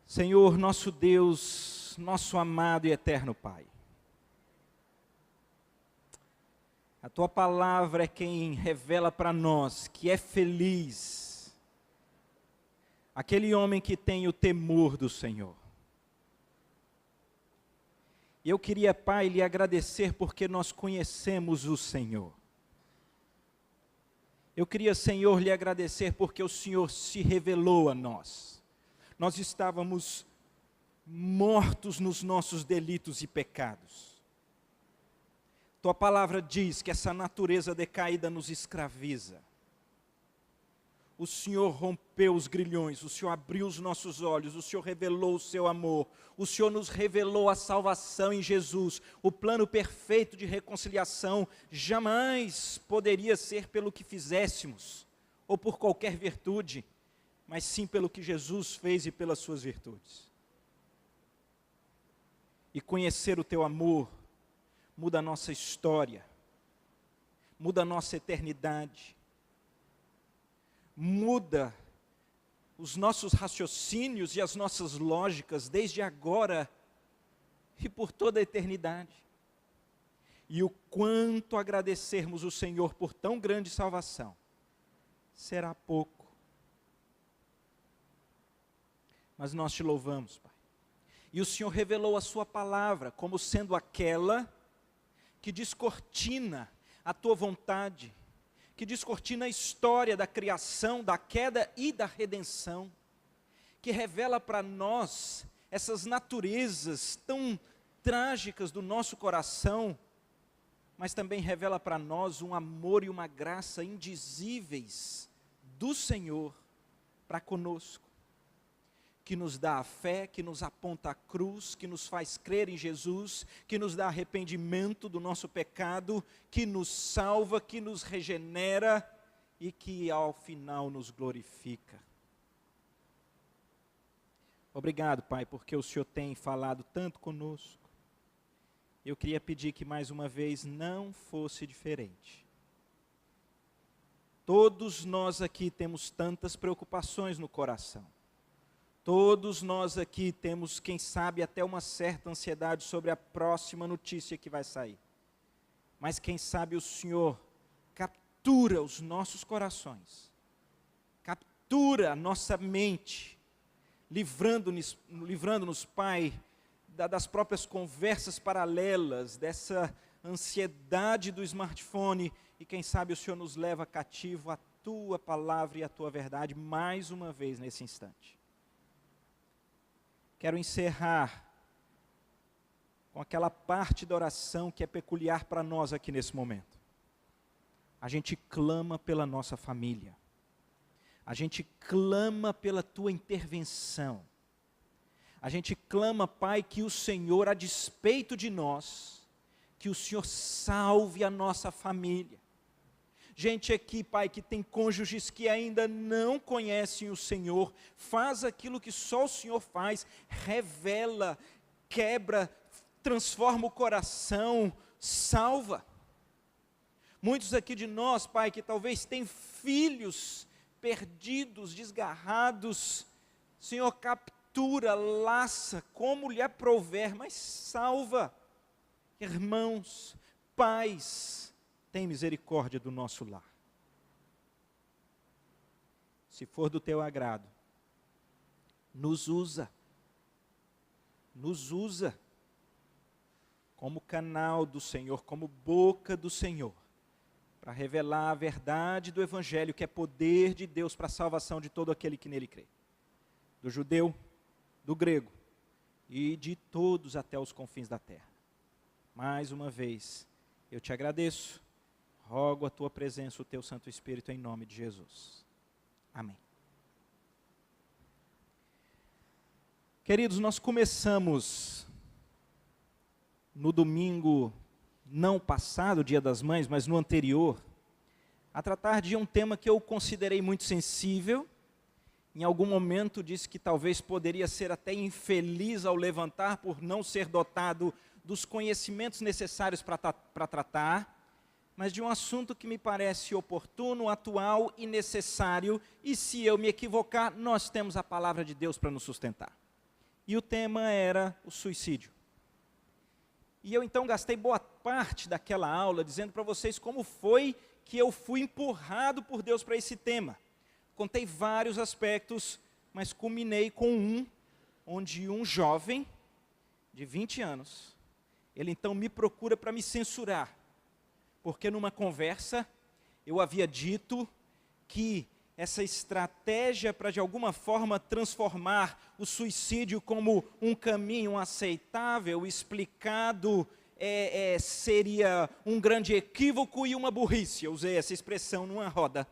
Senhor, nosso Deus, nosso amado e eterno Pai, a Tua palavra é quem revela para nós que é feliz aquele homem que tem o temor do Senhor. E eu queria, Pai, lhe agradecer porque nós conhecemos o Senhor. Eu queria, Senhor, lhe agradecer porque o Senhor se revelou a nós. Nós estávamos mortos nos nossos delitos e pecados. Tua palavra diz que essa natureza decaída nos escraviza. O Senhor rompeu os grilhões, o Senhor abriu os nossos olhos, o Senhor revelou o seu amor, o Senhor nos revelou a salvação em Jesus. O plano perfeito de reconciliação jamais poderia ser pelo que fizéssemos, ou por qualquer virtude, mas sim pelo que Jesus fez e pelas suas virtudes. E conhecer o teu amor muda a nossa história, muda a nossa eternidade, muda os nossos raciocínios e as nossas lógicas desde agora e por toda a eternidade. E o quanto agradecermos o Senhor por tão grande salvação, será pouco. Mas nós te louvamos, Pai. E o Senhor revelou a sua palavra como sendo aquela que descortina a tua vontade, que descortina a história da criação, da queda e da redenção, que revela para nós essas naturezas tão trágicas do nosso coração, mas também revela para nós um amor e uma graça indizíveis do Senhor para conosco, que nos dá a fé, que nos aponta a cruz, que nos faz crer em Jesus, que nos dá arrependimento do nosso pecado, que nos salva, que nos regenera e que ao final nos glorifica. Obrigado, Pai, porque o Senhor tem falado tanto conosco. Eu queria pedir que mais uma vez não fosse diferente. Todos nós aqui temos tantas preocupações no coração. Todos nós aqui temos, quem sabe, até uma certa ansiedade sobre a próxima notícia que vai sair. Mas quem sabe o Senhor captura os nossos corações, captura a nossa mente, livrando-nos, Pai, das próprias conversas paralelas, dessa ansiedade do smartphone, e quem sabe o Senhor nos leva cativo à Tua palavra e à Tua verdade, mais uma vez nesse instante. Quero encerrar com aquela parte da oração que é peculiar para nós aqui nesse momento. A gente clama pela nossa família. A gente clama pela Tua intervenção. A gente clama, Pai, que o Senhor, a despeito de nós, que o Senhor salve a nossa família. Gente aqui, Pai, que tem cônjuges que ainda não conhecem o Senhor, faz aquilo que só o Senhor faz, revela, quebra, transforma o coração, salva. Muitos aqui de nós, Pai, que talvez têm filhos perdidos, desgarrados, Senhor, captura, laça, como lhe aprouver, mas salva. Irmãos, pais, tem misericórdia do nosso lar. Se for do teu agrado, nos usa como canal do Senhor, como boca do Senhor, para revelar a verdade do Evangelho, que é poder de Deus para a salvação de todo aquele que nele crê, do judeu, do grego e de todos até os confins da terra. Mais uma vez, eu te agradeço. Rogo a Tua presença, o Teu Santo Espírito, em nome de Jesus. Amém. Queridos, nós começamos no domingo, não passado, Dia das Mães, mas no anterior, a tratar de um tema que eu considerei muito sensível. Em algum momento disse que talvez poderia ser até infeliz ao levantar por não ser dotado dos conhecimentos necessários para tratar, mas de um assunto que me parece oportuno, atual e necessário, e se eu me equivocar, nós temos a palavra de Deus para nos sustentar. e o tema era o suicídio. E eu então gastei boa parte daquela aula dizendo para vocês como foi que eu fui empurrado por Deus para esse tema. Contei vários aspectos, mas culminei com um, onde um jovem de 20 anos, ele então me procura para me censurar, porque numa conversa eu havia dito que essa estratégia para de alguma forma transformar o suicídio como um caminho aceitável, explicado, seria um grande equívoco e uma burrice. Eu usei essa expressão numa roda.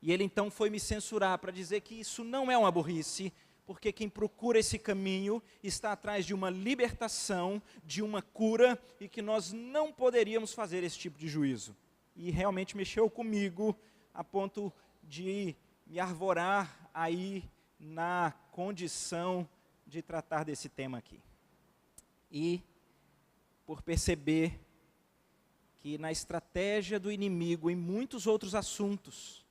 E ele então foi me censurar para dizer que isso não é uma burrice, porque quem procura esse caminho está atrás de uma libertação, de uma cura, e que nós não poderíamos fazer esse tipo de juízo. E realmente mexeu comigo a ponto de me arvorar aí na condição de tratar desse tema aqui. E por perceber que na estratégia do inimigo, em muitos outros assuntos,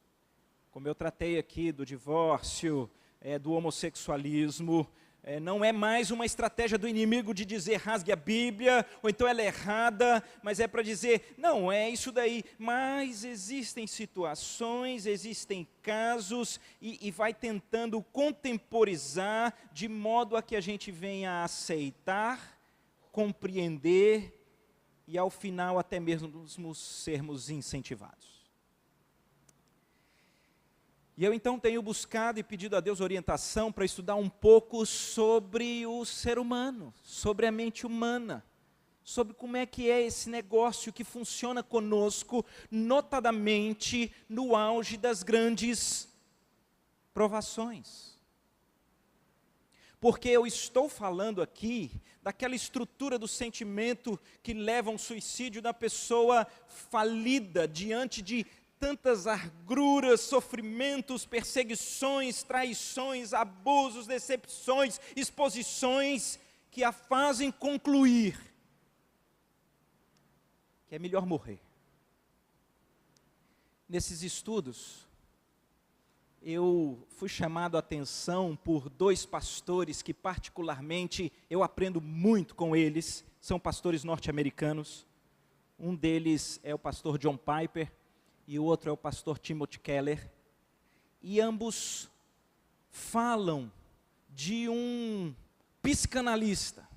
como eu tratei aqui do divórcio, do homossexualismo, não é mais uma estratégia do inimigo de dizer rasgue a Bíblia, ou então ela é errada, mas é para dizer, não, é isso daí. Mas existem situações, existem casos, e vai tentando contemporizar, de modo a que a gente venha a aceitar, compreender, e ao final até mesmo sermos incentivados. E eu então tenho buscado e pedido a Deus orientação para estudar um pouco sobre o ser humano, sobre a mente humana, sobre como é que é esse negócio que funciona conosco, notadamente no auge das grandes provações. Porque eu estou falando aqui daquela estrutura do sentimento que leva a um suicídio da pessoa falida diante de tantas agruras, sofrimentos, perseguições, traições, abusos, decepções, exposições que a fazem concluir que é melhor morrer. Nesses estudos, eu fui chamado a atenção por dois pastores que particularmente eu aprendo muito com eles, são pastores norte-americanos. Um deles é o pastor John Piper, e o outro é o pastor Timothy Keller, e ambos falam de um psicanalista.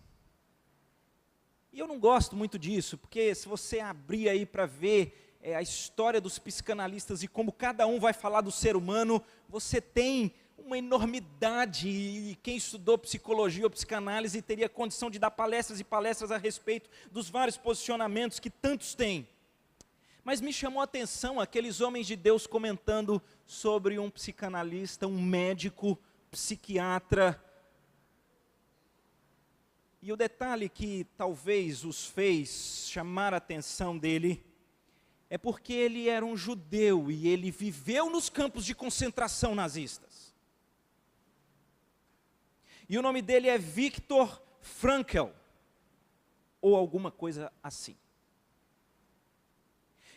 E eu não gosto muito disso, porque se você abrir aí para ver a história dos psicanalistas e como cada um vai falar do ser humano, você tem uma enormidade, e quem estudou psicologia ou psicanálise teria condição de dar palestras e palestras a respeito dos vários posicionamentos que tantos têm. Mas me chamou a atenção aqueles homens de Deus comentando sobre um psicanalista, um médico, psiquiatra. E o detalhe que talvez os fez chamar a atenção dele, é porque ele era um judeu e ele viveu nos campos de concentração nazistas. E o nome dele é Viktor Frankl, ou alguma coisa assim.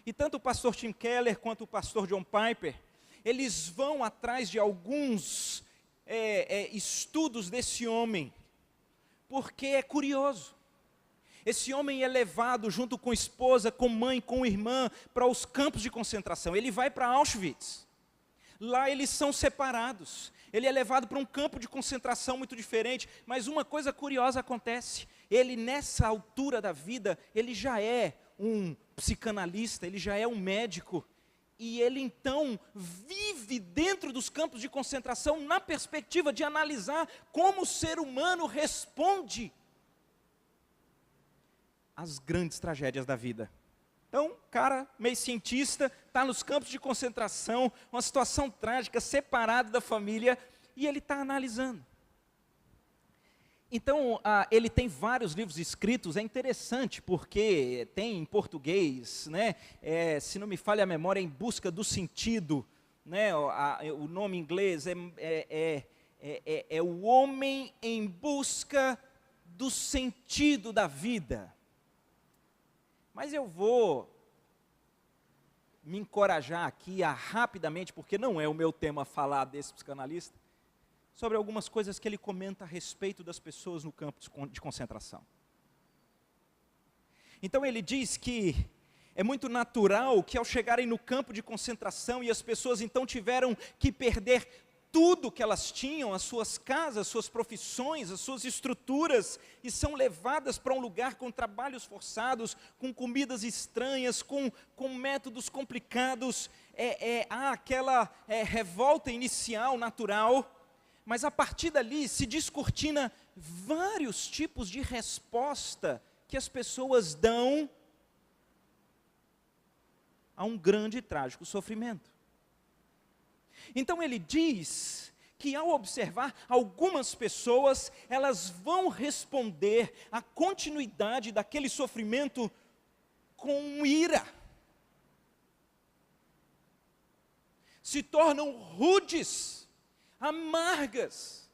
E tanto o pastor Tim Keller quanto o pastor John Piper, eles vão atrás de alguns estudos desse homem, porque é curioso. Esse homem é levado junto com esposa, com mãe, com irmã, para os campos de concentração. Ele vai para Auschwitz. Lá eles são separados. Ele é levado para um campo de concentração muito diferente, mas uma coisa curiosa acontece. Ele, nessa altura da vida, ele já é um psicanalista, ele já é um médico, e ele então vive dentro dos campos de concentração na perspectiva de analisar como o ser humano responde às grandes tragédias da vida. Então, cara, meio cientista, está nos campos de concentração, uma situação trágica, separado da família, e ele está analisando. Então, ele tem vários livros escritos, é interessante, porque tem em português, né, se não me falha a memória, Em Busca do Sentido, né, o nome em inglês é O Homem em Busca do Sentido da Vida. Mas eu vou me encorajar aqui rapidamente, porque não é o meu tema falar desse psicanalista, sobre algumas coisas que ele comenta a respeito das pessoas no campo de concentração. Então ele diz que é muito natural que ao chegarem no campo de concentração e as pessoas então tiveram que perder tudo que elas tinham, as suas casas, as suas profissões, as suas estruturas, e são levadas para um lugar com trabalhos forçados, com comidas estranhas, com métodos complicados. Há aquela revolta inicial natural, mas a partir dali se descortina vários tipos de resposta que as pessoas dão a um grande e trágico sofrimento. Então ele diz que ao observar algumas pessoas, elas vão responder à continuidade daquele sofrimento com ira. Se tornam rudes, amargas.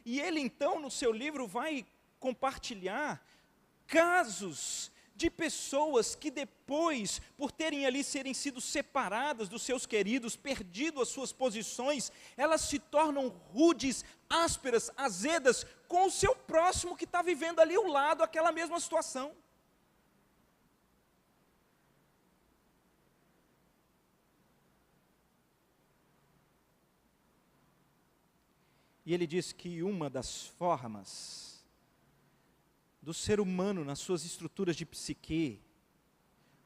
E ele então no seu livro vai compartilhar casos de pessoas que depois, por terem ali serem sido separadas dos seus queridos, perdido as suas posições, elas se tornam rudes, ásperas, azedas, com o seu próximo que está vivendo ali ao lado, aquela mesma situação. E ele diz que uma das formas do ser humano nas suas estruturas de psique,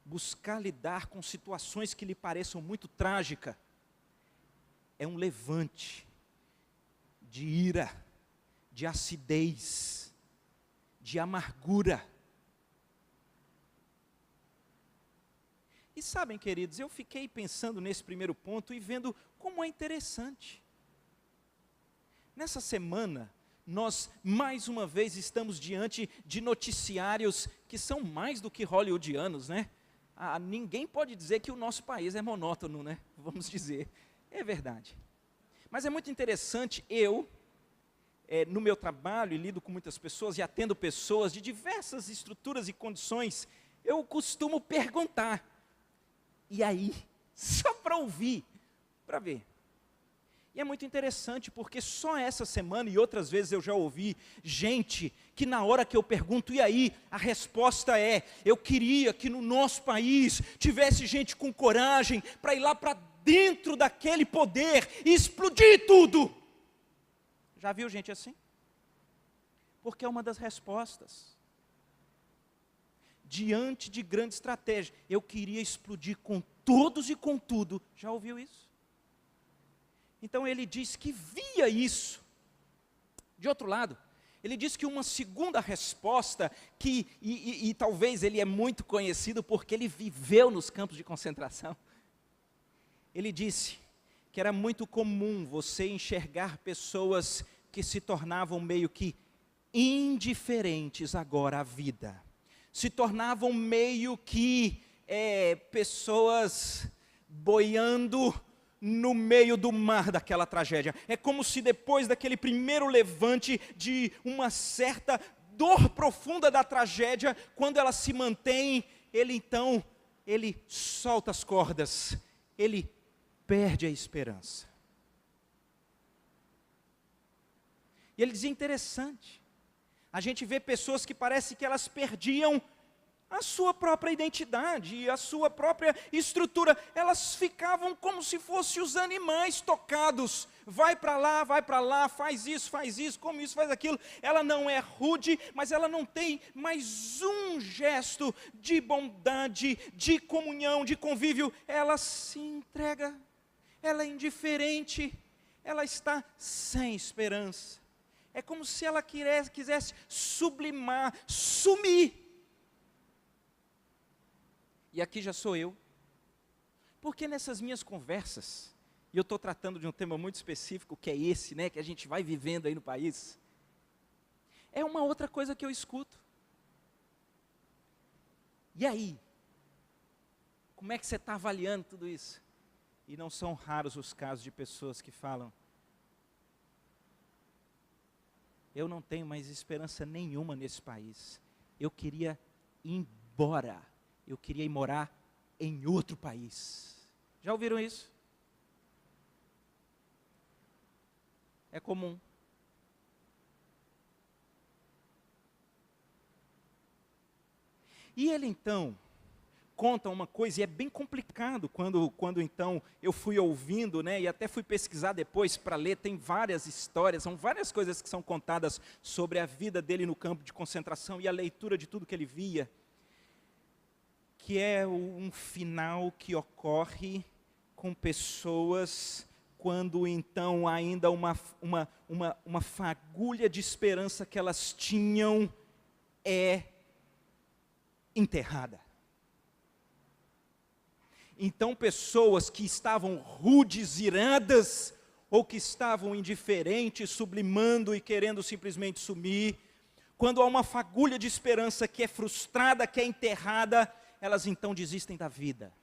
buscar lidar com situações que lhe pareçam muito trágicas, é um levante de ira, de acidez, de amargura. E sabem, queridos, eu fiquei pensando nesse primeiro ponto e vendo como é interessante. Nessa semana, nós, mais uma vez, estamos diante de noticiários que são mais do que hollywoodianos, né? Ninguém pode dizer que o nosso país é monótono, né? Vamos dizer, é verdade. Mas é muito interessante, no meu trabalho, e lido com muitas pessoas, e atendo pessoas de diversas estruturas e condições, eu costumo perguntar, e aí, só para ouvir, para ver. E é muito interessante, porque só essa semana e outras vezes eu já ouvi gente que na hora que eu pergunto, e aí? A resposta é, eu queria que no nosso país tivesse gente com coragem para ir lá para dentro daquele poder e explodir tudo. Já viu gente assim? Porque é uma das respostas. Diante de grande estratégia, eu queria explodir com todos e com tudo. Já ouviu isso? Então ele diz que via isso. De outro lado, ele diz que uma segunda resposta, e talvez ele é muito conhecido porque ele viveu nos campos de concentração. Ele disse que era muito comum você enxergar pessoas que se tornavam meio que indiferentes agora à vida. Se tornavam meio que pessoas boiando no meio do mar daquela tragédia. É como se depois daquele primeiro levante de uma certa dor profunda da tragédia, quando ela se mantém, ele solta as cordas, ele perde a esperança. E ele dizia interessante, a gente vê pessoas que parece que elas perdiam a sua própria identidade, a sua própria estrutura, elas ficavam como se fossem os animais tocados, vai para lá, faz isso, come isso, faz aquilo. Ela não é rude, mas ela não tem mais um gesto de bondade, de comunhão, de convívio. Ela se entrega, ela é indiferente, ela está sem esperança. É como se ela quisesse sublimar, sumir. E aqui já sou eu, porque nessas minhas conversas, e eu estou tratando de um tema muito específico, que é esse, né, que a gente vai vivendo aí no país, é uma outra coisa que eu escuto. E aí? Como é que você está avaliando tudo isso? E não são raros os casos de pessoas que falam, eu não tenho mais esperança nenhuma nesse país, eu queria ir embora. Eu queria ir morar em outro país. Já ouviram isso? é comum. E ele então conta uma coisa, e é bem complicado quando então eu fui ouvindo, né, e até fui pesquisar depois para ler, tem várias histórias, são várias coisas que são contadas sobre a vida dele no campo de concentração e a leitura de tudo que ele via, que é um final que ocorre com pessoas quando então ainda uma fagulha de esperança que elas tinham é enterrada. Então pessoas que estavam rudes, iradas, ou que estavam indiferentes, sublimando e querendo simplesmente sumir, quando há uma fagulha de esperança que é frustrada, que é enterrada, elas então desistem da vida.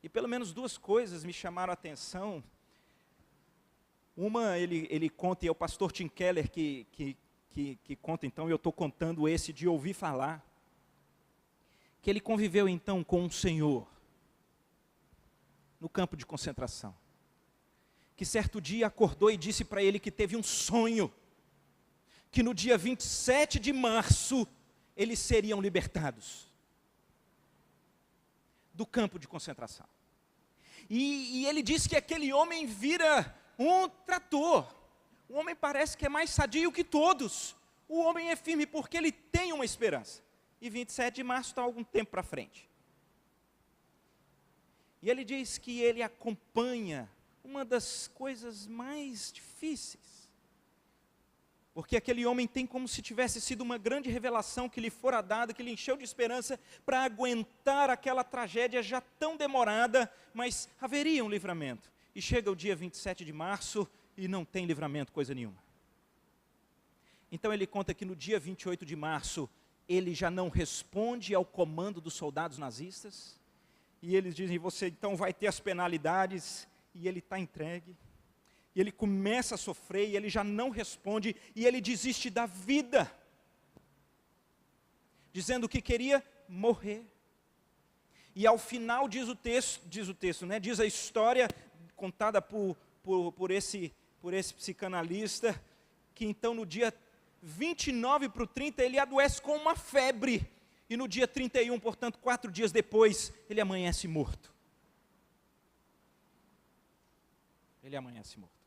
E pelo menos duas coisas me chamaram a atenção. Uma, ele conta, e é o pastor Tim Keller que conta, então eu estou contando esse de ouvir falar, que ele conviveu então com um senhor, no campo de concentração, que certo dia acordou e disse para ele que teve um sonho, que no dia 27 de março, eles seriam libertados do campo de concentração. E ele disse que aquele homem vira um trator. O homem parece que é mais sadio que todos. O homem é firme porque ele tem uma esperança. E 27 de março está algum tempo para frente. E ele diz que ele acompanha uma das coisas mais difíceis. Porque aquele homem tem como se tivesse sido uma grande revelação que lhe fora dada, que lhe encheu de esperança para aguentar aquela tragédia já tão demorada, mas haveria um livramento. E chega o dia 27 de março e não tem livramento, coisa nenhuma. Então ele conta que no dia 28 de março, ele já não responde ao comando dos soldados nazistas, e eles dizem, você então vai ter as penalidades, e ele está entregue, e ele começa a sofrer, e ele já não responde, e ele desiste da vida, dizendo que queria morrer. E ao final diz o texto, né, diz a história contada por esse psicanalista, que então no dia 29 para o 30, ele adoece com uma febre. E no dia 31, portanto, 4 dias depois, ele amanhece morto. Ele amanhece morto.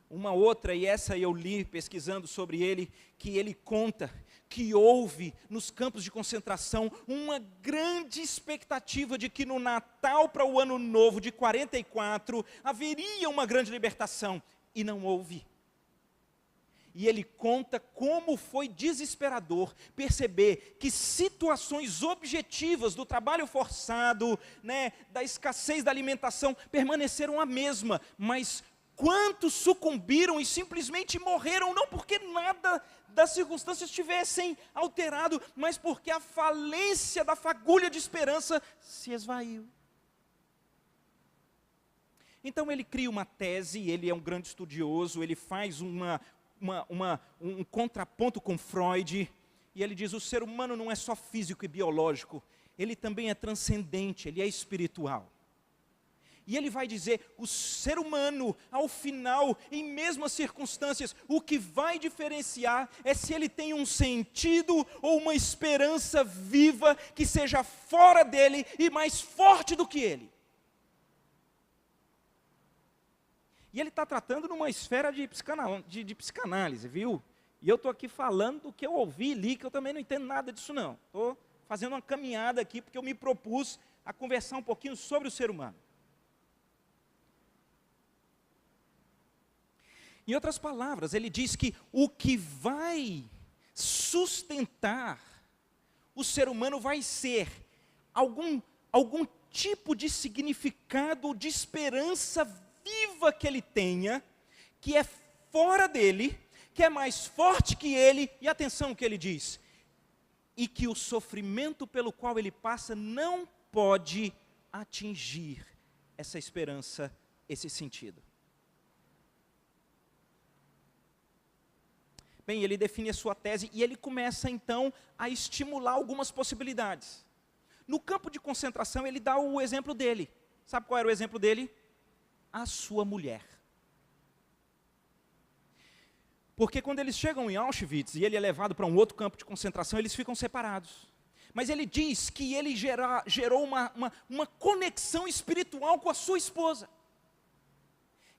Uma outra, e essa eu li pesquisando sobre ele, que ele conta que houve nos campos de concentração uma grande expectativa de que no Natal para o Ano Novo de 44 haveria uma grande libertação. E não houve. E ele conta como foi desesperador perceber que situações objetivas do trabalho forçado, né, da escassez da alimentação, permaneceram a mesma, mas quantos sucumbiram e simplesmente morreram, não porque nada das circunstâncias tivessem alterado, mas porque a falência da fagulha de esperança se esvaiu. Então ele cria uma tese, ele é um grande estudioso, ele faz um contraponto com Freud, e ele diz, o ser humano não é só físico e biológico, ele também é transcendente, ele é espiritual. E ele vai dizer, o ser humano, ao final, em mesmas circunstâncias, o que vai diferenciar é se ele tem um sentido ou uma esperança viva que seja fora dele e mais forte do que ele. E ele está tratando numa esfera de psicanálise, viu? E eu estou aqui falando do que eu ouvi e li, que eu também não entendo nada disso não. Estou fazendo uma caminhada aqui, porque eu me propus a conversar um pouquinho sobre o ser humano. Em outras palavras, ele diz que o que vai sustentar o ser humano vai ser algum tipo de significado, de esperança viva que ele tenha, que é fora dele, que é mais forte que ele, e atenção o que ele diz, e que o sofrimento pelo qual ele passa não pode atingir essa esperança, esse sentido. Bem, ele define a sua tese e ele começa então a estimular algumas possibilidades. No campo de concentração ele dá o exemplo dele. Sabe qual era o exemplo dele? A sua mulher. Porque quando eles chegam em Auschwitz e ele é levado para um outro campo de concentração, eles ficam separados. Mas ele diz que ele gerou uma conexão espiritual com a sua esposa.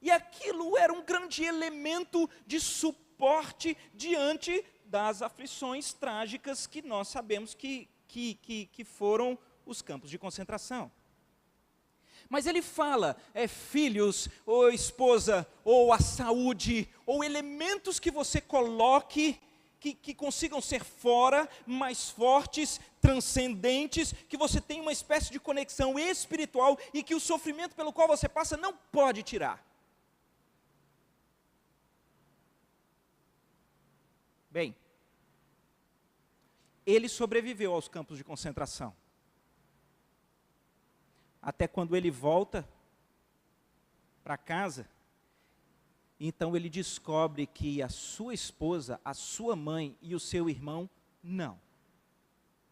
E aquilo era um grande elemento de suporte diante das aflições trágicas que nós sabemos que foram os campos de concentração. Mas ele fala, filhos, ou esposa, ou a saúde, ou elementos que você coloque, que consigam ser fora, mais fortes, transcendentes, que você tenha uma espécie de conexão espiritual e que o sofrimento pelo qual você passa não pode tirar. Bem, ele sobreviveu aos campos de concentração. Até quando ele volta para casa, então ele descobre que a sua esposa, a sua mãe e o seu irmão não.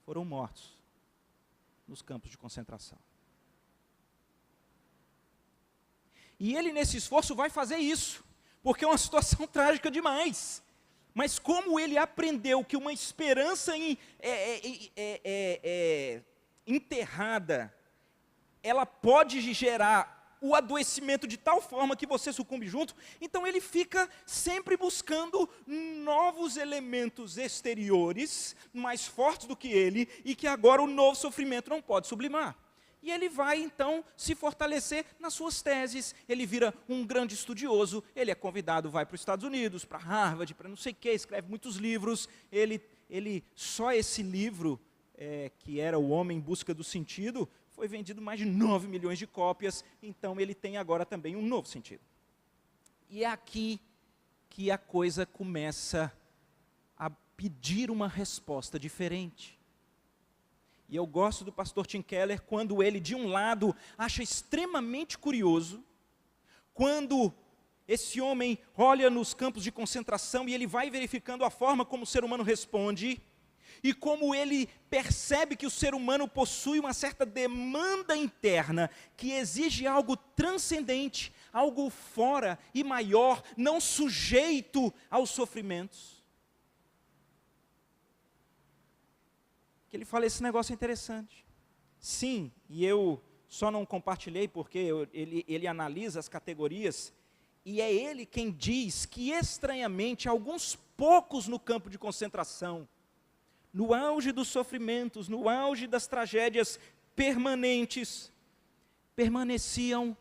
Foram mortos nos campos de concentração. E ele nesse esforço vai fazer isso, porque é uma situação trágica demais. Mas como ele aprendeu que uma esperança enterrada, ela pode gerar o adoecimento de tal forma que você sucumbe junto, então ele fica sempre buscando novos elementos exteriores, mais fortes do que ele, e que agora o novo sofrimento não pode sublimar. E ele vai, então, se fortalecer nas suas teses. Ele vira um grande estudioso, ele é convidado, vai para os Estados Unidos, para Harvard, para não sei o quê, escreve muitos livros. Só esse livro, que era O Homem em Busca do Sentido, foi vendido mais de 9 milhões de cópias, então ele tem agora também um novo sentido. E é aqui que a coisa começa a pedir uma resposta diferente. E eu gosto do pastor Tim Keller quando ele, de um lado, acha extremamente curioso, quando esse homem olha nos campos de concentração e ele vai verificando a forma como o ser humano responde, e como ele percebe que o ser humano possui uma certa demanda interna, que exige algo transcendente, algo fora e maior, não sujeito aos sofrimentos. Que ele fala, esse negócio é interessante. Sim, e eu só não compartilhei porque ele analisa as categorias, e é ele quem diz que, estranhamente, alguns poucos no campo de concentração, no auge dos sofrimentos, no auge das tragédias permanentes, permaneciam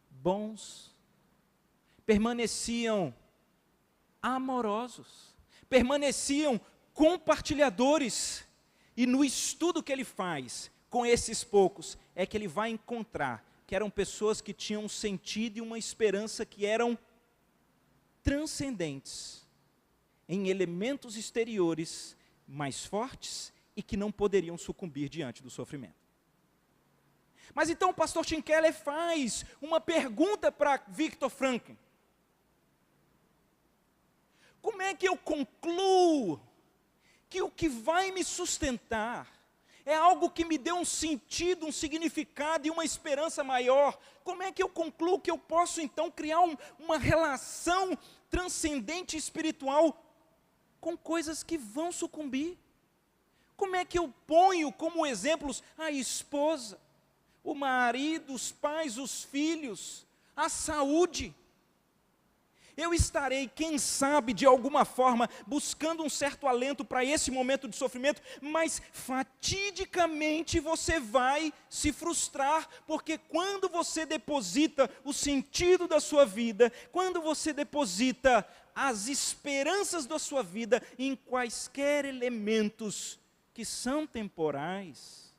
bons, permaneciam amorosos, permaneciam compartilhadores. E no estudo que ele faz com esses poucos, é que ele vai encontrar que eram pessoas que tinham um sentido e uma esperança que eram transcendentes, em elementos exteriores mais fortes e que não poderiam sucumbir diante do sofrimento. Mas então o pastor Tim Keller faz uma pergunta para Viktor Frankl. Como é que eu concluo que o que vai me sustentar é algo que me dê um sentido, um significado e uma esperança maior? Como é que eu concluo que eu posso então criar uma relação transcendente e espiritual com coisas que vão sucumbir? Como é que eu ponho como exemplos a esposa, o marido, os pais, os filhos, a saúde? Eu estarei, quem sabe, de alguma forma, buscando um certo alento para esse momento de sofrimento, mas fatidicamente você vai se frustrar, porque quando você deposita o sentido da sua vida, quando você deposita as esperanças da sua vida em quaisquer elementos que são temporais,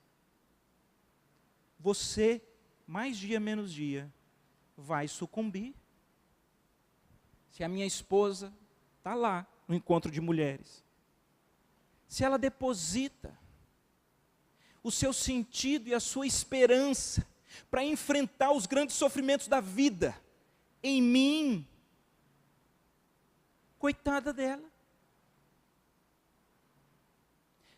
você, mais dia menos dia, vai sucumbir. Se a minha esposa está lá no encontro de mulheres, se ela deposita o seu sentido e a sua esperança para enfrentar os grandes sofrimentos da vida em mim, coitada dela.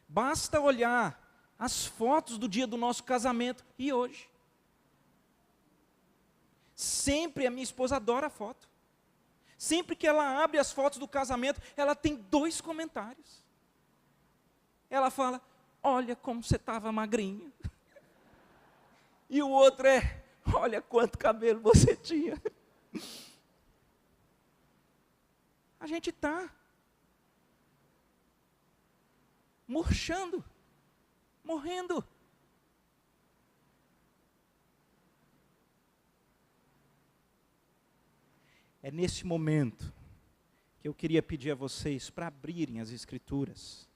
Basta olhar as fotos do dia do nosso casamento e hoje. Sempre a minha esposa adora a foto. Sempre que ela abre as fotos do casamento, ela tem 2 comentários. Ela fala: olha como você estava magrinho. E o outro é: olha quanto cabelo você tinha. A gente está murchando, morrendo. É nesse momento que eu queria pedir a vocês para abrirem as Escrituras.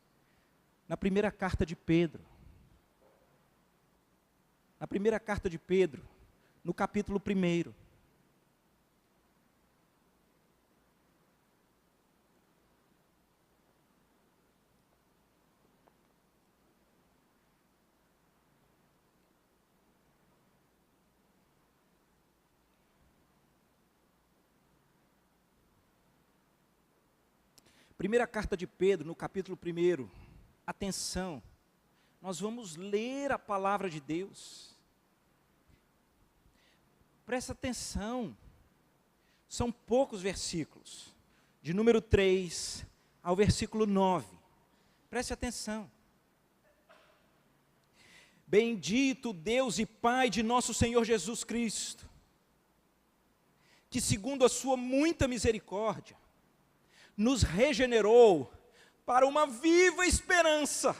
Na primeira carta de Pedro. Na primeira carta de Pedro, no capítulo 1. Primeira carta de Pedro, no capítulo 1. Atenção, nós vamos ler a palavra de Deus. Presta atenção, são poucos versículos, de número 3 ao versículo 9. Preste atenção. Bendito Deus e Pai de nosso Senhor Jesus Cristo, que segundo a sua muita misericórdia, nos regenerou para uma viva esperança,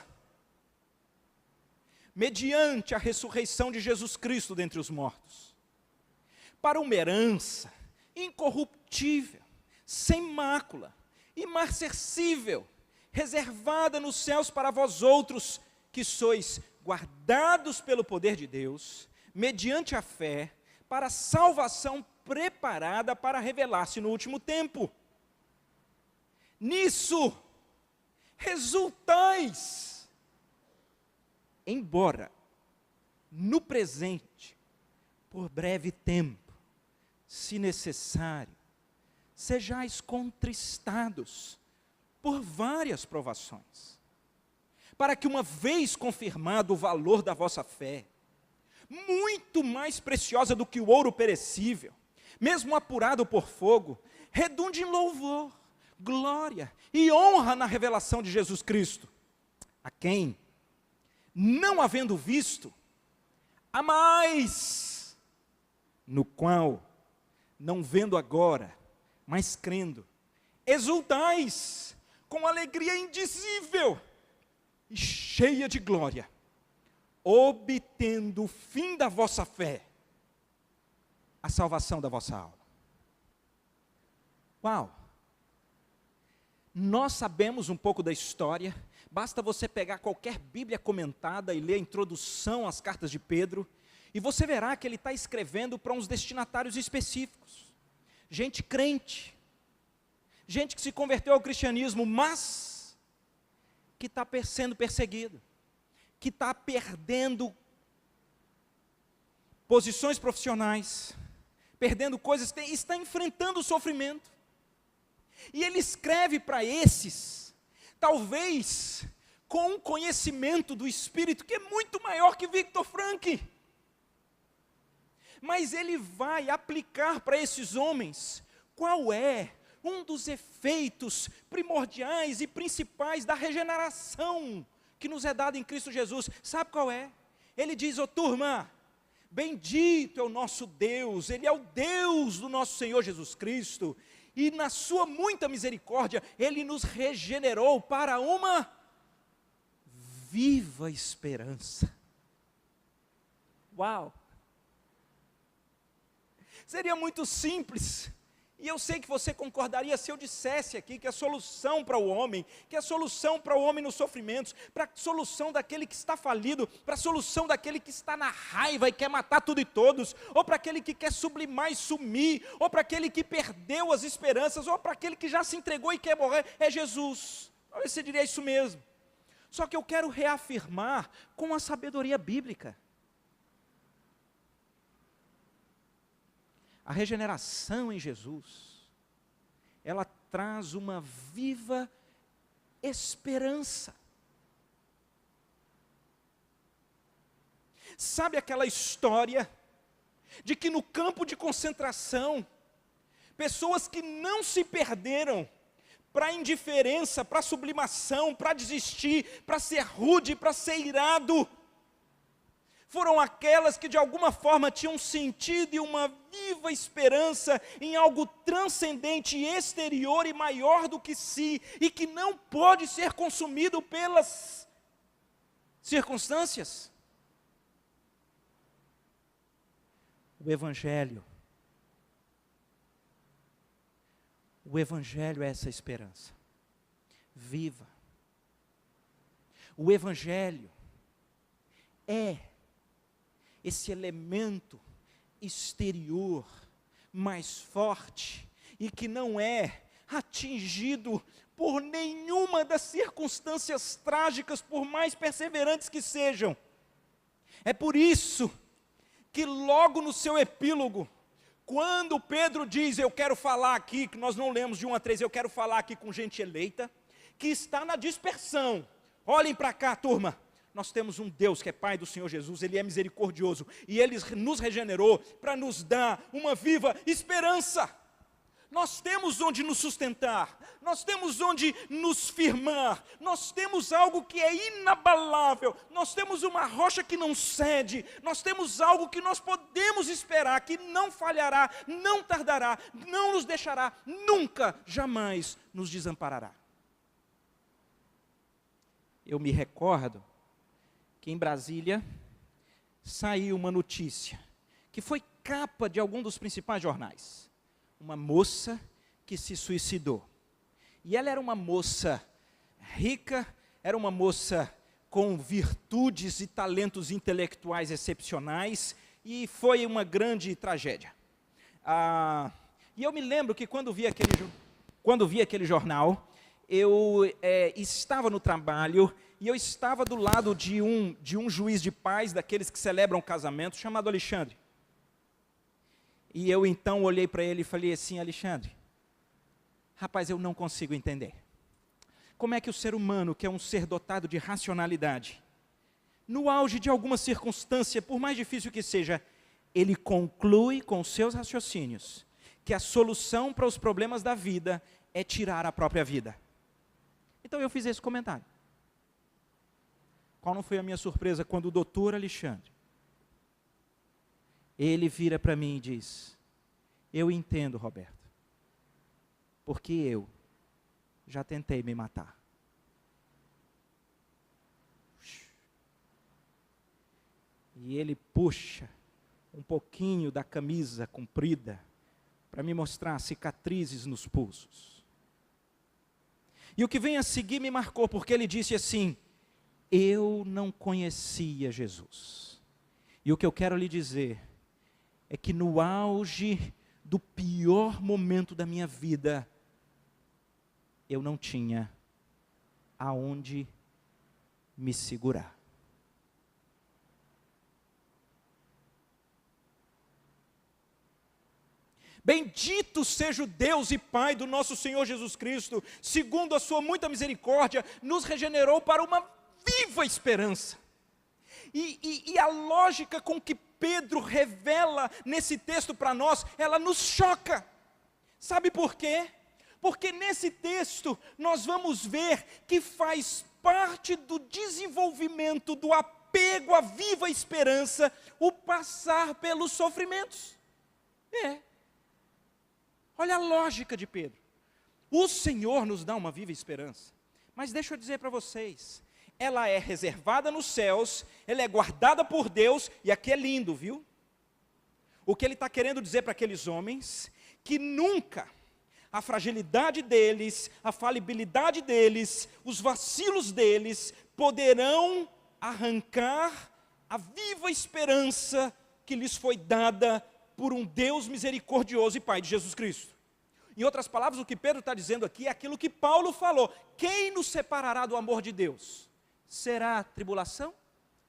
mediante a ressurreição de Jesus Cristo dentre os mortos, para uma herança incorruptível, sem mácula, imarcessível, reservada nos céus para vós outros, que sois guardados pelo poder de Deus, mediante a fé, para a salvação preparada para revelar-se no último tempo. Nisso resultais, embora no presente, por breve tempo, se necessário, sejais contristados por várias provações, para que, uma vez confirmado o valor da vossa fé, muito mais preciosa do que o ouro perecível, mesmo apurado por fogo, redunde em louvor, glória e honra na revelação de Jesus Cristo, a quem, não havendo visto, há mais, no qual, não vendo agora, mas crendo, exultais com alegria indizível e cheia de glória, obtendo o fim da vossa fé, a salvação da vossa alma. Uau! Nós sabemos um pouco da história, basta você pegar qualquer Bíblia comentada e ler a introdução às cartas de Pedro, e você verá que ele está escrevendo para uns destinatários específicos, gente crente, gente que se converteu ao cristianismo, mas que está sendo perseguido, que está perdendo posições profissionais, perdendo coisas, está enfrentando o sofrimento. E ele escreve para esses, talvez com um conhecimento do Espírito que é muito maior que Victor Frankl. Mas ele vai aplicar para esses homens qual é um dos efeitos primordiais e principais da regeneração que nos é dada em Cristo Jesus. Sabe qual é? Ele diz: ô turma, bendito é o nosso Deus, Ele é o Deus do nosso Senhor Jesus Cristo, e na sua muita misericórdia, Ele nos regenerou para uma viva esperança. Uau! Seria muito simples, e eu sei que você concordaria se eu dissesse aqui que a solução para o homem, que a solução para o homem nos sofrimentos, para a solução daquele que está falido, para a solução daquele que está na raiva e quer matar tudo e todos, ou para aquele que quer sublimar e sumir, ou para aquele que perdeu as esperanças, ou para aquele que já se entregou e quer morrer, é Jesus. Talvez você diria isso mesmo. Só que eu quero reafirmar com a sabedoria bíblica. A regeneração em Jesus, ela traz uma viva esperança. Sabe aquela história de que no campo de concentração, pessoas que não se perderam para a indiferença, para a sublimação, para desistir, para ser rude, para ser irado, foram aquelas que de alguma forma tinham sentido e uma viva esperança em algo transcendente, exterior e maior do que si, e que não pode ser consumido pelas circunstâncias. O Evangelho é essa esperança viva. O Evangelho é esse elemento exterior mais forte e que não é atingido por nenhuma das circunstâncias trágicas, por mais perseverantes que sejam. É por isso que logo no seu epílogo, quando Pedro diz, eu quero falar aqui, que nós não lemos de 1 a 3, eu quero falar aqui com gente eleita, que está na dispersão. Olhem para cá, turma. Nós temos um Deus que é Pai do Senhor Jesus, Ele é misericordioso, e Ele nos regenerou para nos dar uma viva esperança. Nós temos onde nos sustentar, nós temos onde nos firmar, nós temos algo que é inabalável, nós temos uma rocha que não cede, nós temos algo que nós podemos esperar, que não falhará, não tardará, não nos deixará, nunca, jamais nos desamparará. Eu me recordo que em Brasília saiu uma notícia, que foi capa de algum dos principais jornais. Uma moça que se suicidou. E ela era uma moça rica, era uma moça com virtudes e talentos intelectuais excepcionais, e foi uma grande tragédia. E eu me lembro que quando vi aquele jornal, eu estava no trabalho, e eu estava do lado de um juiz de paz, daqueles que celebram casamento, chamado Alexandre. E eu então olhei para ele e falei assim, Alexandre, rapaz, eu não consigo entender. Como é que o ser humano, que é um ser dotado de racionalidade, no auge de alguma circunstância, por mais difícil que seja, ele conclui com seus raciocínios que a solução para os problemas da vida é tirar a própria vida. Então eu fiz esse comentário. Qual não foi a minha surpresa quando o doutor Alexandre, ele vira para mim e diz, eu entendo, Roberto, porque eu já tentei me matar. E ele puxa um pouquinho da camisa comprida para me mostrar cicatrizes nos pulsos. E o que vem a seguir me marcou, porque ele disse assim, eu não conhecia Jesus. E o que eu quero lhe dizer é que no auge do pior momento da minha vida, eu não tinha aonde me segurar. Bendito seja o Deus e Pai do nosso Senhor Jesus Cristo, segundo a sua muita misericórdia, nos regenerou para uma viva esperança. E a lógica com que Pedro revela nesse texto para nós, ela nos choca. Sabe por quê? Porque nesse texto nós vamos ver que faz parte do desenvolvimento, do apego à viva esperança, o passar pelos sofrimentos. Olha a lógica de Pedro. O Senhor nos dá uma viva esperança. Mas deixa eu dizer para vocês, ela é reservada nos céus, ela é guardada por Deus, e aqui é lindo, viu? O que ele está querendo dizer para aqueles homens, que nunca a fragilidade deles, a falibilidade deles, os vacilos deles, poderão arrancar a viva esperança que lhes foi dada por um Deus misericordioso e Pai de Jesus Cristo. Em outras palavras, o que Pedro está dizendo aqui é aquilo que Paulo falou, quem nos separará do amor de Deus? Será tribulação,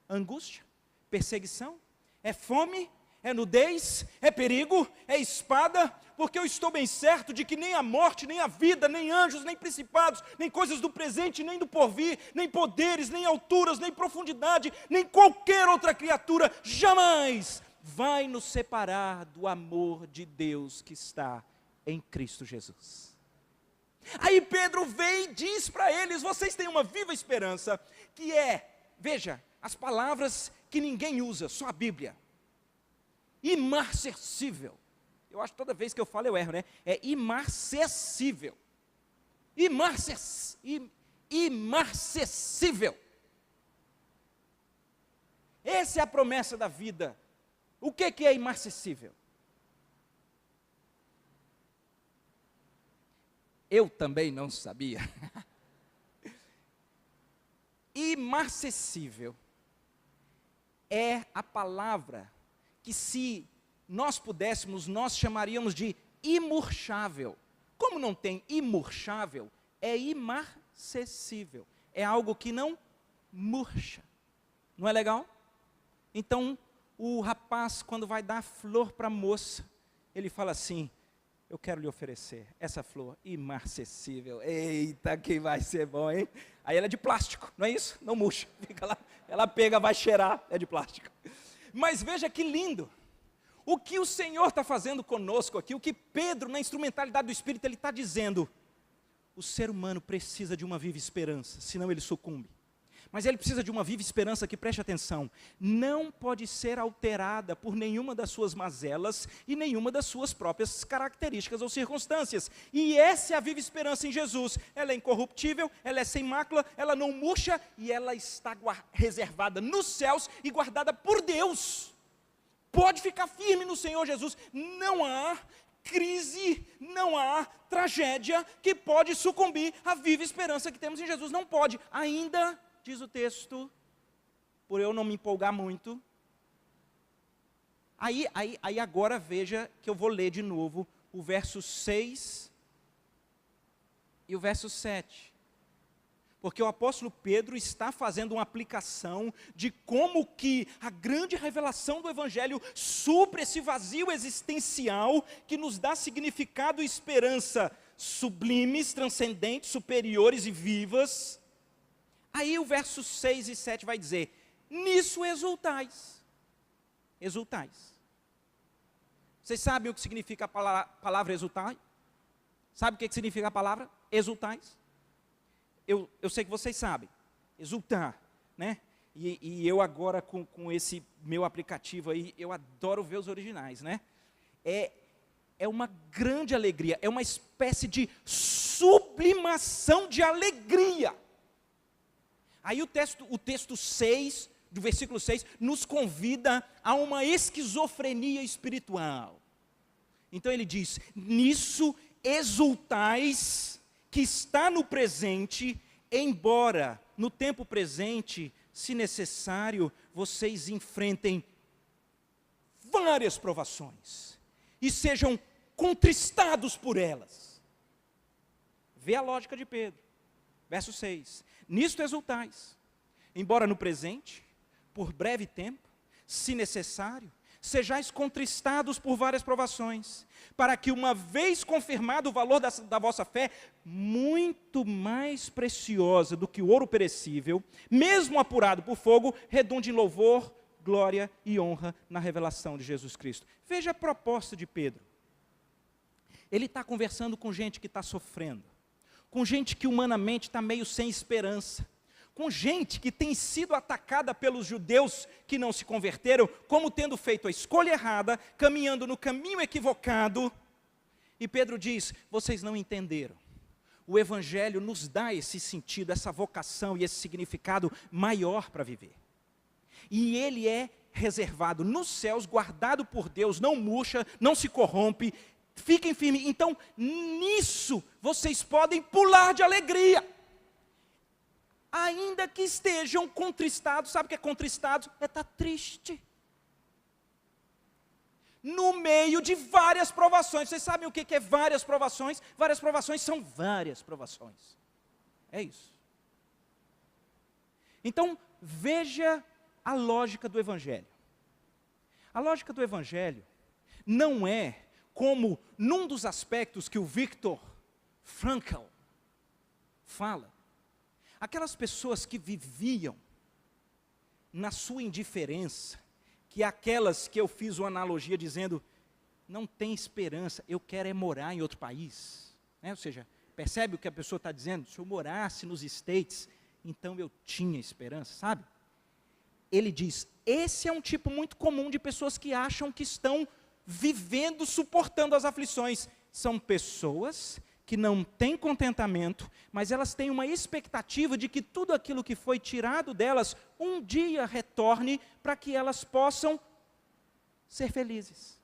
angústia, perseguição, é fome, é nudez, é perigo, é espada, porque eu estou bem certo de que nem a morte, nem a vida, nem anjos, nem principados, nem coisas do presente, nem do porvir, nem poderes, nem alturas, nem profundidade, nem qualquer outra criatura, jamais vai nos separar do amor de Deus que está em Cristo Jesus? Aí Pedro vem e diz para eles: vocês têm uma viva esperança, que é, veja, as palavras que ninguém usa, só a Bíblia. Imarcessível. Eu acho que toda vez que eu falo eu erro, né? É imarcessível. Imarcessível. Essa é a promessa da vida. O que é imarcessível? Eu também não sabia. Imarcessível é a palavra que, se nós pudéssemos, nós chamaríamos de imurchável. Como não tem imurchável, é imarcessível. É algo que não murcha. Não é legal? Então, o rapaz, quando vai dar flor para a moça, ele fala assim: eu quero lhe oferecer essa flor imarcessível. Eita, que vai ser bom, hein? Aí ela é de plástico, não é isso? Não murcha, fica lá, ela pega, vai cheirar, é de plástico. Mas veja que lindo, o que o Senhor está fazendo conosco aqui, o que Pedro, na instrumentalidade do Espírito, ele está dizendo: o ser humano precisa de uma viva esperança, senão ele sucumbe. Mas ele precisa de uma viva esperança que, preste atenção, não pode ser alterada por nenhuma das suas mazelas e nenhuma das suas próprias características ou circunstâncias. E essa é a viva esperança em Jesus. Ela é incorruptível, ela é sem mácula, ela não murcha e ela está reservada nos céus e guardada por Deus. Pode ficar firme no Senhor Jesus. Não há crise, não há tragédia que pode sucumbir à viva esperança que temos em Jesus. Não pode. Ainda, diz o texto, por eu não me empolgar muito, aí agora veja que eu vou ler de novo o verso 6 e o verso 7. Porque o apóstolo Pedro está fazendo uma aplicação de como que a grande revelação do Evangelho supre esse vazio existencial que nos dá significado e esperança sublimes, transcendentes, superiores e vivas. Aí o verso 6 e 7 vai dizer: nisso exultais. Exultais. Vocês sabem o que significa a palavra exultar? Sabe o que significa a palavra exultais? Eu sei que vocês sabem. Exultar, né? E eu agora com esse meu aplicativo aí, eu adoro ver os originais, né? É uma grande alegria, é uma espécie de sublimação de alegria. Aí o texto 6, do versículo 6, nos convida a uma esquizofrenia espiritual. Então ele diz: nisso exultais, que está no presente, embora no tempo presente, se necessário, vocês enfrentem várias provações e sejam contristados por elas. Vê a lógica de Pedro. Verso 6, nisto exultais, embora no presente, por breve tempo, se necessário, sejais contristados por várias provações, para que, uma vez confirmado o valor da vossa fé, muito mais preciosa do que o ouro perecível, mesmo apurado por fogo, redunde em louvor, glória e honra na revelação de Jesus Cristo. Veja a proposta de Pedro. Ele está conversando com gente que está sofrendo, com gente que humanamente está meio sem esperança, com gente que tem sido atacada pelos judeus que não se converteram, como tendo feito a escolha errada, caminhando no caminho equivocado. E Pedro diz: vocês não entenderam. O Evangelho nos dá esse sentido, essa vocação e esse significado maior para viver. E ele é reservado nos céus, guardado por Deus, não murcha, não se corrompe. Fiquem firmes. Então, nisso, vocês podem pular de alegria. Ainda que estejam contristados. Sabe o que é contristado? É estar triste. No meio de várias provações. Vocês sabem o que é várias provações? Várias provações são várias provações. É isso. Então, veja a lógica do Evangelho. A lógica do Evangelho não é como num dos aspectos que o Viktor Frankl fala, aquelas pessoas que viviam na sua indiferença, que aquelas que eu fiz uma analogia dizendo, não tem esperança, eu quero é morar em outro país. Ou seja, percebe o que a pessoa está dizendo? Se eu morasse nos States, então eu tinha esperança, sabe? Ele diz, esse é um tipo muito comum de pessoas que acham que estão vivendo, suportando as aflições. São pessoas que não têm contentamento, mas elas têm uma expectativa de que tudo aquilo que foi tirado delas, um dia retorne para que elas possam ser felizes.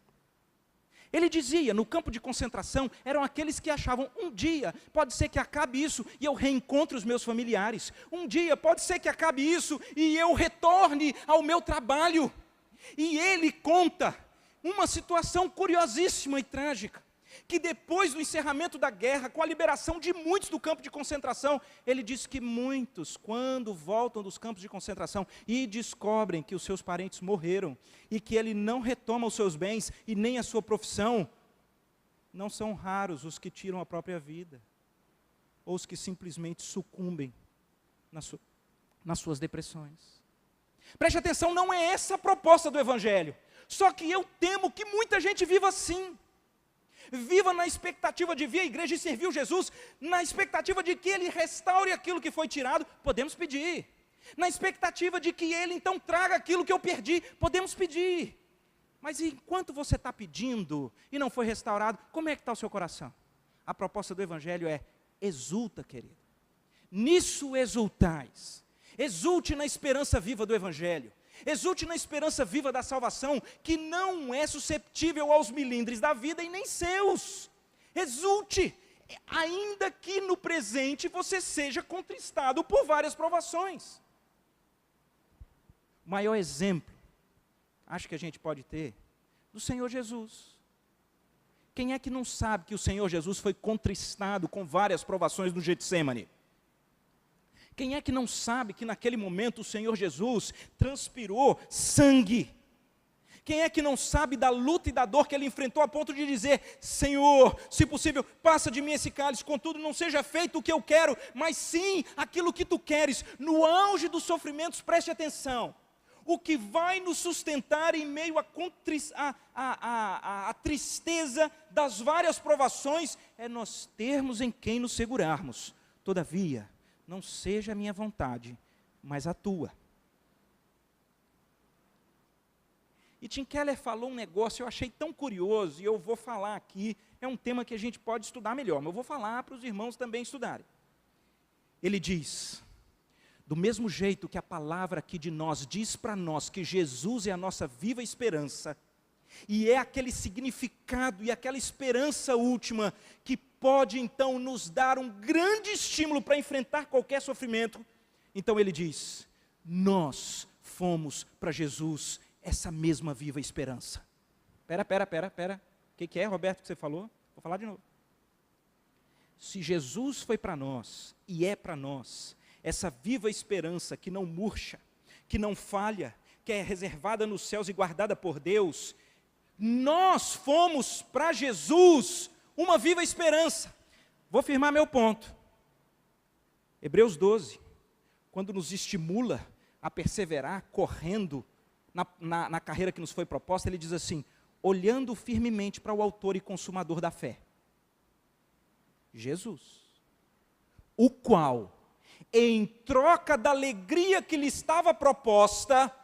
Ele dizia, no campo de concentração, eram aqueles que achavam, um dia pode ser que acabe isso e eu reencontre os meus familiares. Um dia pode ser que acabe isso e eu retorne ao meu trabalho. E ele conta uma situação curiosíssima e trágica, que depois do encerramento da guerra, com a liberação de muitos do campo de concentração, ele diz que muitos, quando voltam dos campos de concentração e descobrem que os seus parentes morreram, e que ele não retoma os seus bens e nem a sua profissão, não são raros os que tiram a própria vida, ou os que simplesmente sucumbem nas suas depressões. Preste atenção, não é essa a proposta do Evangelho, só que eu temo que muita gente viva assim. Viva na expectativa de vir à igreja e servir Jesus, na expectativa de que Ele restaure aquilo que foi tirado, podemos pedir. Na expectativa de que Ele então traga aquilo que eu perdi, podemos pedir. Mas enquanto você está pedindo e não foi restaurado, como é que está o seu coração? A proposta do Evangelho é, exulta, querido. Nisso exultais. Exulte na esperança viva do Evangelho. Exulte na esperança viva da salvação, que não é susceptível aos milindres da vida e nem seus. Exulte, ainda que no presente você seja contristado por várias provações. O maior exemplo, acho que a gente pode ter, do Senhor Jesus. Quem é que não sabe que o Senhor Jesus foi contristado com várias provações no Getsêmani? Quem é que não sabe que naquele momento o Senhor Jesus transpirou sangue? Quem é que não sabe da luta e da dor que ele enfrentou a ponto de dizer, Senhor, se possível, passa de mim esse cálice, contudo não seja feito o que eu quero, mas sim aquilo que tu queres. No auge dos sofrimentos, preste atenção, o que vai nos sustentar em meio à tristeza das várias provações, é nós termos em quem nos segurarmos. Todavia, não seja a minha vontade, mas a tua. E Tim Keller falou um negócio, eu achei tão curioso, e eu vou falar aqui, é um tema que a gente pode estudar melhor, mas eu vou falar para os irmãos também estudarem. Ele diz, do mesmo jeito que a palavra aqui de nós diz para nós que Jesus é a nossa viva esperança, e é aquele significado e aquela esperança última que pode então nos dar um grande estímulo para enfrentar qualquer sofrimento. Então ele diz, nós fomos para Jesus essa mesma viva esperança. Pera. O que é, Roberto, que você falou? Vou falar de novo. Se Jesus foi para nós e é para nós essa viva esperança que não murcha, que não falha, que é reservada nos céus e guardada por Deus, nós fomos para Jesus uma viva esperança. Vou firmar meu ponto. Hebreus 12, quando nos estimula a perseverar, correndo na carreira que nos foi proposta, ele diz assim, olhando firmemente para o autor e consumador da fé, Jesus, o qual, em troca da alegria que lhe estava proposta,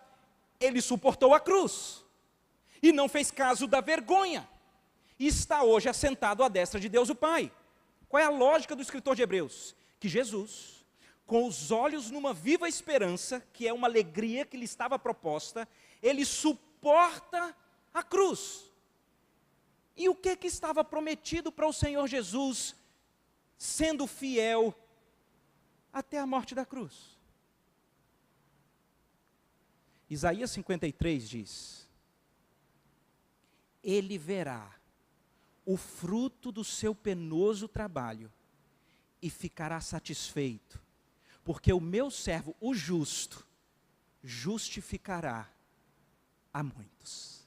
ele suportou a cruz, e não fez caso da vergonha, e está hoje assentado à destra de Deus o Pai. Qual é a lógica do escritor de Hebreus? Que Jesus, com os olhos numa viva esperança, que é uma alegria que lhe estava proposta, ele suporta a cruz. E o que estava prometido para o Senhor Jesus, sendo fiel até a morte da cruz? Isaías 53 diz, ele verá o fruto do seu penoso trabalho e ficará satisfeito, porque o meu servo, o justo, justificará a muitos.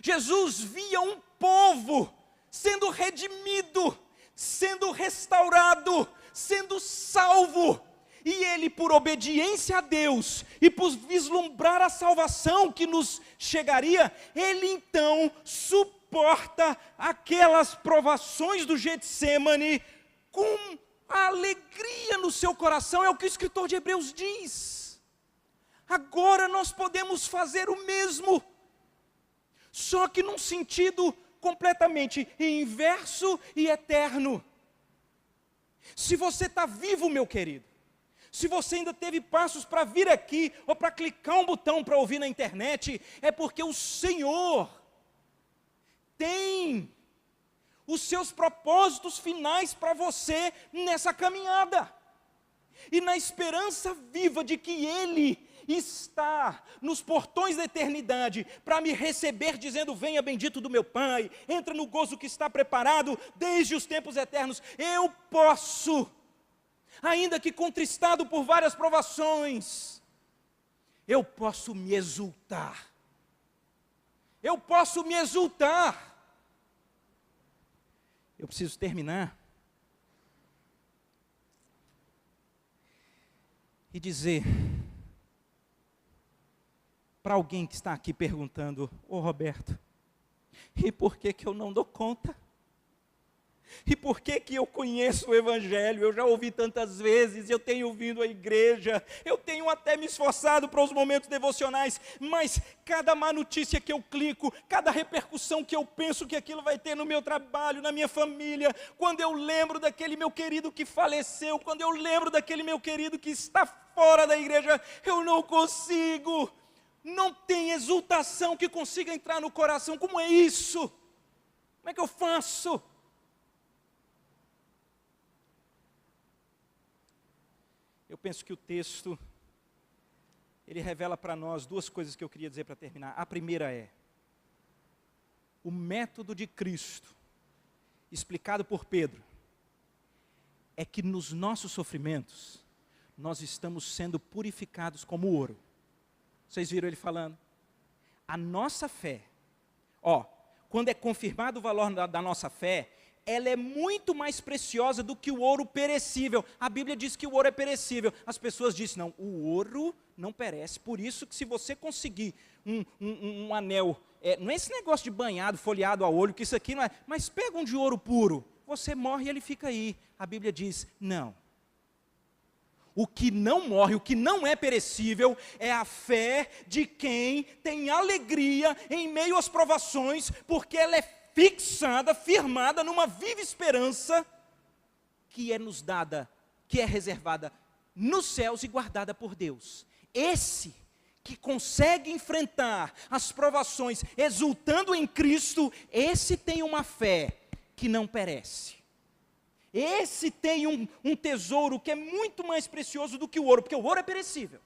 Jesus via um povo sendo redimido, sendo restaurado, sendo salvo, E ele, por obediência a Deus e por vislumbrar a salvação que nos chegaria, ele então suporta aquelas provações do Getsêmani com a alegria no seu coração. É o que o escritor de Hebreus diz. Agora nós podemos fazer o mesmo, só que num sentido completamente inverso e eterno. Se você está vivo, meu querido, se você ainda teve passos para vir aqui, ou para clicar um botão para ouvir na internet, é porque o Senhor tem os seus propósitos finais para você nessa caminhada. E na esperança viva de que Ele está nos portões da eternidade para me receber, dizendo: venha bendito do meu Pai, entra no gozo que está preparado desde os tempos eternos. Eu posso, ainda que contristado por várias provações, eu posso me exultar. Eu posso me exultar. Eu preciso terminar e dizer para alguém que está aqui perguntando: ô Roberto, e por que eu não dou conta? E por que eu conheço o Evangelho? Eu já ouvi tantas vezes, eu tenho vindo à igreja, eu tenho até me esforçado para os momentos devocionais, mas cada má notícia que eu clico, cada repercussão que eu penso que aquilo vai ter no meu trabalho, na minha família, quando eu lembro daquele meu querido que faleceu, quando eu lembro daquele meu querido que está fora da igreja, eu não consigo, não tem exultação que consiga entrar no coração. Como é isso? Como é que eu faço? Eu penso que o texto, ele revela para nós duas coisas que eu queria dizer para terminar. A primeira é, o método de Cristo, explicado por Pedro, é que nos nossos sofrimentos, nós estamos sendo purificados como ouro. Vocês viram ele falando? A nossa fé, quando é confirmado o valor da nossa fé, ela é muito mais preciosa do que o ouro perecível. A Bíblia diz que o ouro é perecível. As pessoas dizem: não, o ouro não perece. Por isso que se você conseguir um anel, não é esse negócio de banhado, folheado a olho, que isso aqui não é, mas pega um de ouro puro, você morre e ele fica aí. A Bíblia diz: não. O que não morre, o que não é perecível, é a fé de quem tem alegria em meio às provações, porque ela é fixada, firmada numa viva esperança que é nos dada, que é reservada nos céus e guardada por Deus. Esse que consegue enfrentar as provações exultando em Cristo, esse tem uma fé que não perece. Esse tem um tesouro que é muito mais precioso do que o ouro, porque o ouro é perecível.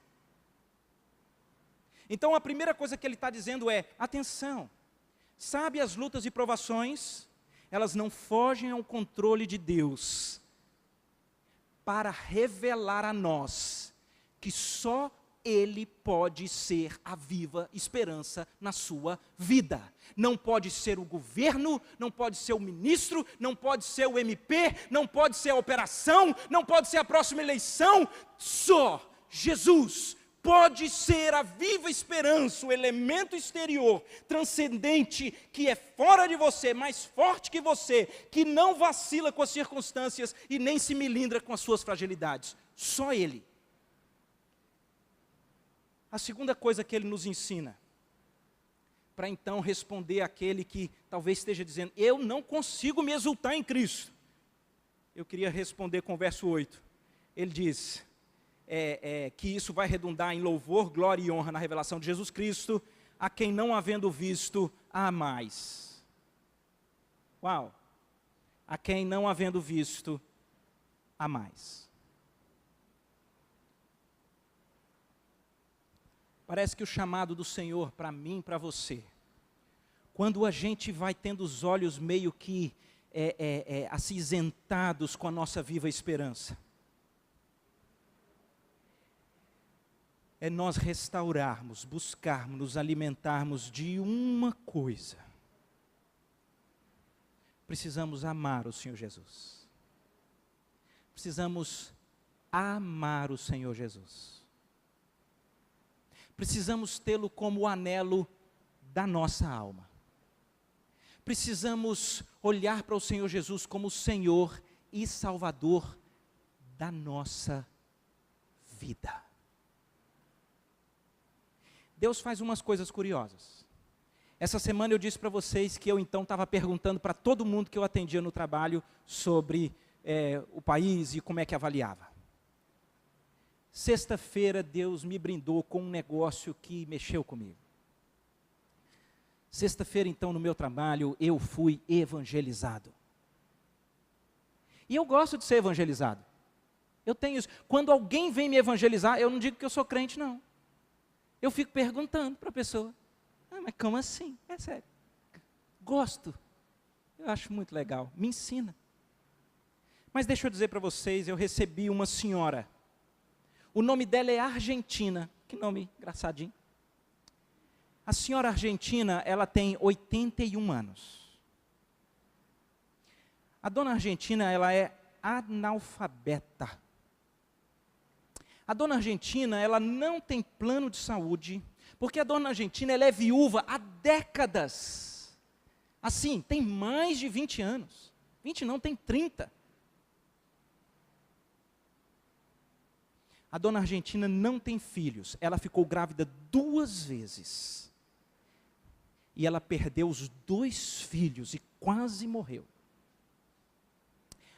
Então a primeira coisa que ele está dizendo é: atenção, sabe, as lutas e provações, elas não fogem ao controle de Deus, para revelar a nós que só Ele pode ser a viva esperança na sua vida. Não pode ser o governo, não pode ser o ministro, não pode ser o MP, não pode ser a operação, não pode ser a próxima eleição. Só Jesus pode ser a viva esperança, o elemento exterior, transcendente, que é fora de você, mais forte que você, que não vacila com as circunstâncias e nem se melindra com as suas fragilidades. Só Ele. A segunda coisa que Ele nos ensina, para então responder àquele que talvez esteja dizendo: eu não consigo me exultar em Cristo. Eu queria responder com o verso 8. Ele diz que isso vai redundar em louvor, glória e honra na revelação de Jesus Cristo, a quem não havendo visto, há mais. Uau! A quem não havendo visto, há mais. Parece que o chamado do Senhor para mim, para você, quando a gente vai tendo os olhos meio que acinzentados com a nossa viva esperança, é nós restaurarmos, buscarmos, nos alimentarmos de uma coisa. Precisamos amar o Senhor Jesus. Precisamos amar o Senhor Jesus. Precisamos tê-lo como o anelo da nossa alma. Precisamos olhar para o Senhor Jesus como o Senhor e Salvador da nossa vida. Deus faz umas coisas curiosas. Essa semana eu disse para vocês que eu então estava perguntando para todo mundo que eu atendia no trabalho sobre o país e como é que avaliava. Sexta-feira Deus me brindou com um negócio que mexeu comigo. Sexta-feira então no meu trabalho eu fui evangelizado. E eu gosto de ser evangelizado. Eu tenho isso. Quando alguém vem me evangelizar, eu não digo que eu sou crente, não. Eu fico perguntando para a pessoa. Mas como assim? É sério. Gosto. Eu acho muito legal. Me ensina. Mas deixa eu dizer para vocês, eu recebi uma senhora. O nome dela é Argentina. Que nome engraçadinho. A senhora Argentina, ela tem 81 anos. A dona Argentina, ela é analfabeta. A dona Argentina, ela não tem plano de saúde, porque a dona Argentina, ela é viúva há décadas. Assim, tem mais de 20 anos. 20 não, tem 30. A dona Argentina não tem filhos. Ela ficou grávida 2 vezes. E ela perdeu os 2 filhos e quase morreu.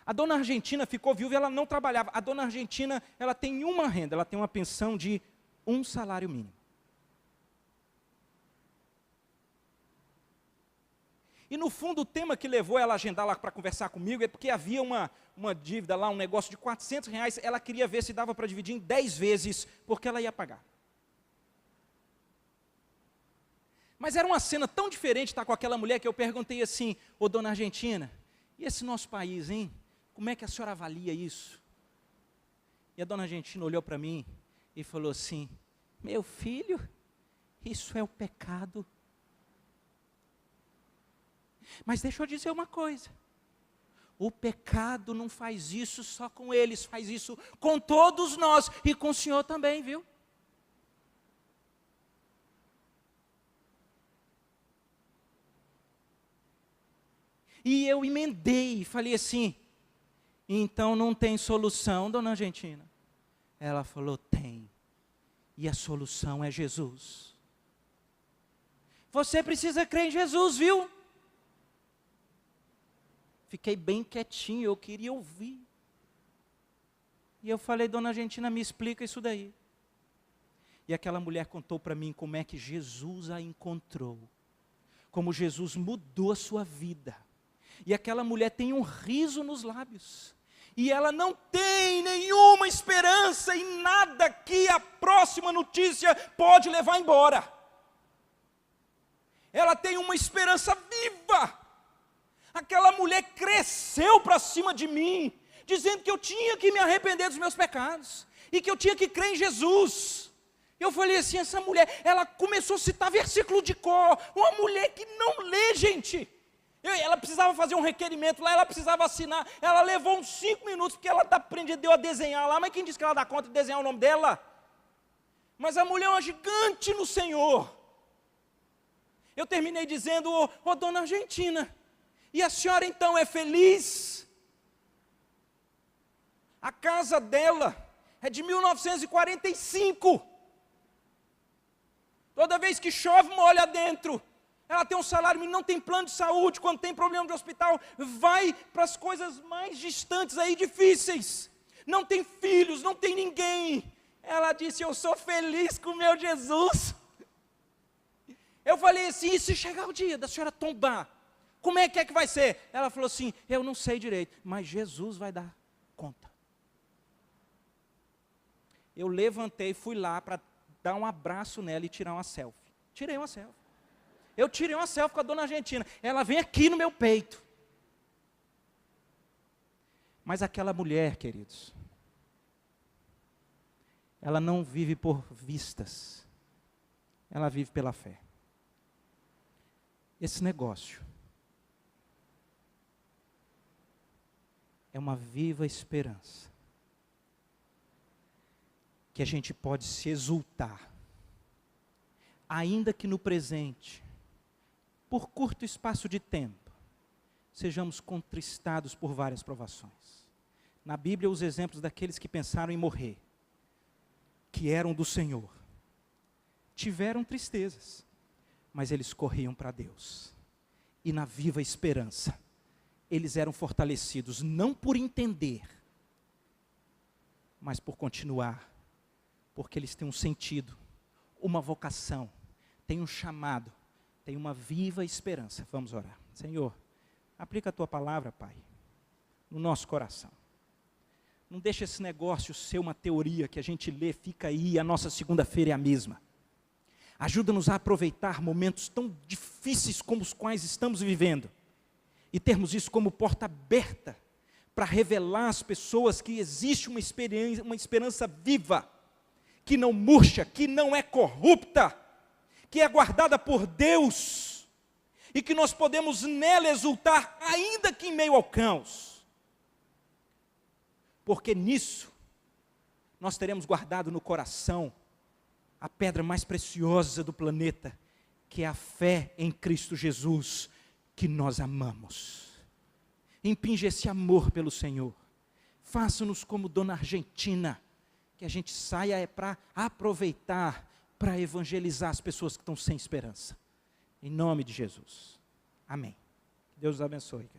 A dona Argentina ficou viúva e ela não trabalhava. A dona Argentina, ela tem uma renda, ela tem uma pensão de 1 salário mínimo. E no fundo o tema que levou ela a agendar lá para conversar comigo é porque havia uma dívida lá, um negócio de R$400, ela queria ver se dava para dividir em 10 vezes, porque ela ia pagar. Mas era uma cena tão diferente estar com aquela mulher que eu perguntei assim, ô dona Argentina, e esse nosso país, hein? Como é que a senhora avalia isso? E a dona Argentina olhou para mim e falou assim, meu filho, isso é o pecado. Mas deixa eu dizer uma coisa, o pecado não faz isso só com eles, faz isso com todos nós e com o senhor também, viu? E eu emendei e falei assim, então não tem solução, dona Argentina? Ela falou, tem. E a solução é Jesus. Você precisa crer em Jesus, viu? Fiquei bem quietinho, eu queria ouvir. E eu falei, dona Argentina, me explica isso daí. E aquela mulher contou para mim como é que Jesus a encontrou. Como Jesus mudou a sua vida. E aquela mulher tem um riso nos lábios. E ela não tem nenhuma esperança em nada que a próxima notícia pode levar embora. Ela tem uma esperança viva. Aquela mulher cresceu para cima de mim, dizendo que eu tinha que me arrepender dos meus pecados. E que eu tinha que crer em Jesus. Eu falei assim, essa mulher, ela começou a citar versículo de cor. Uma mulher que não lê, gente. Ela precisava fazer um requerimento lá, ela precisava assinar, ela levou uns 5 minutos, porque ela aprendeu a desenhar lá, mas quem disse que ela dá conta de desenhar o nome dela? Mas a mulher é uma gigante no Senhor. Eu terminei dizendo, ô dona Argentina, e a senhora então é feliz? A casa dela é de 1945. Toda vez que chove, molha dentro. Ela tem um salário mínimo, não tem plano de saúde, quando tem problema de hospital, vai para as coisas mais distantes aí, difíceis. Não tem filhos, não tem ninguém. Ela disse, eu sou feliz com o meu Jesus. Eu falei assim, e se chegar o dia da senhora tombar, como é que vai ser? Ela falou assim, eu não sei direito, mas Jesus vai dar conta. Eu levantei, fui lá para dar um abraço nela e tirar uma selfie. Tirei uma selfie. Eu tirei uma selfie com a dona Argentina. Ela vem aqui no meu peito. Mas aquela mulher, queridos, ela não vive por vistas. Ela vive pela fé. Esse negócio é uma viva esperança que a gente pode se exultar, ainda que no presente, por curto espaço de tempo, sejamos contristados por várias provações. Na Bíblia, os exemplos daqueles que pensaram em morrer, que eram do Senhor, tiveram tristezas, mas eles corriam para Deus. E na viva esperança, eles eram fortalecidos, não por entender, mas por continuar, porque eles têm um sentido, uma vocação, têm um chamado, têm uma viva esperança. Vamos orar. Senhor, aplica a Tua palavra, Pai, no nosso coração. Não deixa esse negócio ser uma teoria que a gente lê, fica aí, e a nossa segunda-feira é a mesma. Ajuda-nos a aproveitar momentos tão difíceis como os quais estamos vivendo, e termos isso como porta aberta, para revelar às pessoas que existe uma esperança viva, que não murcha, que não é corrupta, que é guardada por Deus, e que nós podemos nela exultar, ainda que em meio ao caos. Porque nisso, nós teremos guardado no coração a pedra mais preciosa do planeta, que é a fé em Cristo Jesus, que nós amamos. Impinge esse amor pelo Senhor. Faça-nos como Dona Argentina, que a gente saia para aproveitar, para evangelizar as pessoas que estão sem esperança. Em nome de Jesus. Amém. Deus os abençoe.